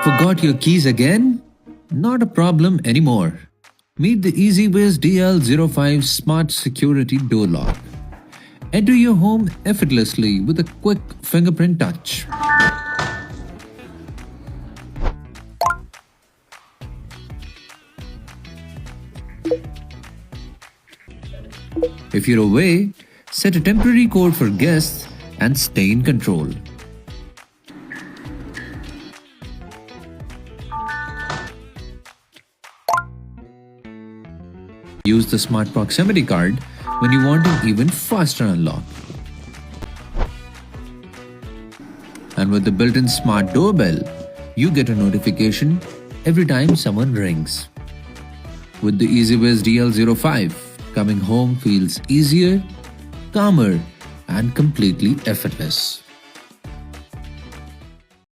Forgot your keys again? Not a problem anymore. Meet the Ezviz DL05 Smart Security Door Lock. Enter your home effortlessly with a quick fingerprint touch. If you're away, set a temporary code for guests and stay in control. Use the Smart Proximity card when you want an even faster unlock. And with the built-in smart doorbell, you get a notification every time someone rings. With the Ezviz DL05, coming home feels easier, calmer, and completely effortless.